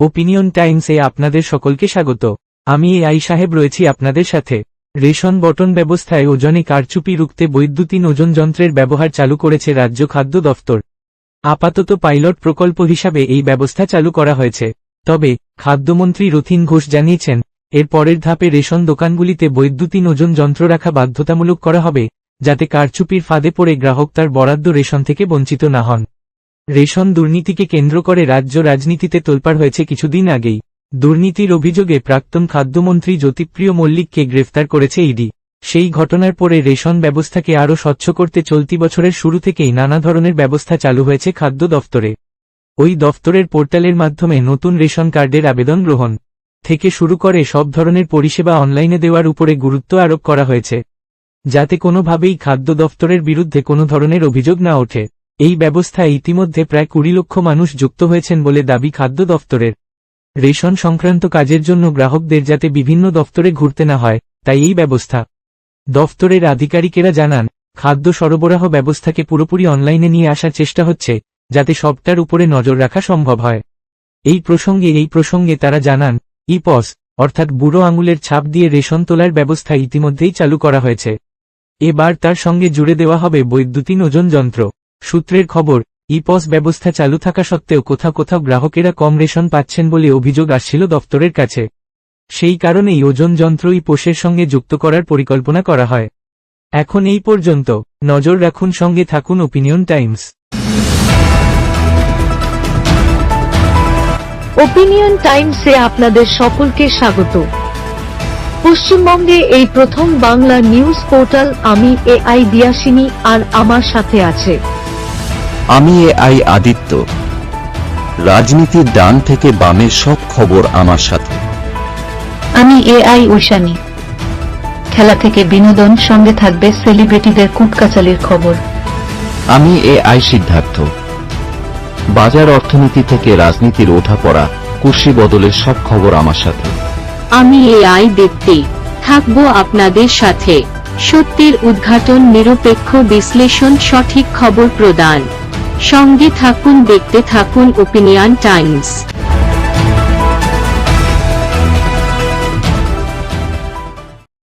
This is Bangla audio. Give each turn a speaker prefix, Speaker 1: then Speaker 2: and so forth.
Speaker 1: ওপিনিয়ন টাইমসে আপনাদের সকলকে স্বাগত। আমি এআই সাহেব রয়েছি আপনাদের সাথে। রেশন বটন ব্যবস্থায় ওজনে কারচুপি রুখতে বৈদ্যুতিন ওজন যন্ত্রের ব্যবহার চালু করেছে রাজ্য খাদ্য দফতর। আপাতত পাইলট প্রকল্প হিসাবে এই ব্যবস্থা চালু করা হয়েছে। তবে খাদ্যমন্ত্রী রথীন ঘোষ জানিয়েছেন, এর পরের ধাপে রেশন দোকানগুলিতে বৈদ্যুতিন ওজন যন্ত্র রাখা বাধ্যতামূলক করা হবে, যাতে কারচুপির ফাঁদে পড়ে গ্রাহক তার বরাদ্দ রেশন থেকে বঞ্চিত না হন। রেশন দুর্নীতিকে কেন্দ্র করে রাজ্য রাজনীতিতে তোলপাড় হয়েছে কিছুদিন আগেই। দুর্নীতির অভিযোগে প্রাক্তন খাদ্যমন্ত্রী জ্যোতিপ্রিয় মল্লিককে গ্রেফতার করেছে ইডি। সেই ঘটনার পরে রেশন ব্যবস্থাকে আরও স্বচ্ছ করতে চলতি বছরের শুরু থেকেই নানা ধরনের ব্যবস্থা চালু হয়েছে খাদ্য দফতরে। ওই দফতরের পোর্টালের মাধ্যমে নতুন রেশন কার্ডের আবেদন গ্রহণ থেকে শুরু করে সব ধরনের পরিষেবা অনলাইনে দেওয়ার উপরে গুরুত্ব আরোপ করা হয়েছে, যাতে কোনোভাবেই খাদ্য দফতরের বিরুদ্ধে কোনো ধরনের অভিযোগ না ওঠে। এই ব্যবস্থায় ইতিমধ্যে প্রায় 20 লক্ষ মানুষ যুক্ত হয়েছেন বলে দাবি খাদ্য দফতরের। রেশন সংক্রান্ত কাজের জন্য গ্রাহকদের যাতে বিভিন্ন দফতরে ঘুরতে না হয়, তাই এই ব্যবস্থা। দফতরের আধিকারিকেরা জানান, খাদ্য সরবরাহ ব্যবস্থাকে পুরোপুরি অনলাইনে নিয়ে আসার চেষ্টা হচ্ছে, যাতে সবটার উপরে নজর রাখা সম্ভব হয়। এই প্রসঙ্গে তারা জানান, ইপস অর্থাৎ বুড়ো আঙুলের ছাপ দিয়ে রেশন তোলার ব্যবস্থা ইতিমধ্যেই চালু করা হয়েছে। এবার তার সঙ্গে জুড়ে দেওয়া হবে বৈদ্যুতিন ওজন যন্ত্র। সূত্রের খবর, ইপস ব্যবস্থা চালু থাকা সত্ত্বেও কোথাও কোথাও গ্রাহকেরা কম রেশন পাচ্ছেন বলে অভিযোগ আসছিল দফতরের কাছে। সেই কারণেই ওজন যন্ত্র ইপসের সঙ্গে যুক্ত করার পরিকল্পনা করা হয়। এখন এই পর্যন্ত। নজর রাখুন, সঙ্গে থাকুন ওপিনিয়ন টাইমস।
Speaker 2: ওপিনিয়ন টাইমসে আপনাদের সকলকে স্বাগত। পশ্চিমবঙ্গে এই প্রথম বাংলা নিউজ পোর্টাল। আমি এআই দিয়াসিনী, আর আমার সাথে আছে
Speaker 3: আমি এআই আদিত্য। রাজনীতির ডান থেকে বামের সব খবর আমার সাথে।
Speaker 4: আমি এআই ঐশানী। খেলা থেকে বিনোদন, সঙ্গে থাকবে সেলিব্রিটিদের কুটকাচালির খবর।
Speaker 3: আমি এআই সিদ্ধার্থ। বাজার অর্থনীতি থেকে রাজনীতির ওঠাপড়া, কুর্সি বদলের সব খবর আমার সাথে।
Speaker 5: আমি এআই দীপ্তি, থাকবো আপনাদের সাথে। সত্যের উদ্ঘাটন, নিরপেক্ষ বিশ্লেষণ, সঠিক খবর প্রদান। সঙ্গে থাকুন, দেখতে থাকুন ওপিনিয়ন টাইমস।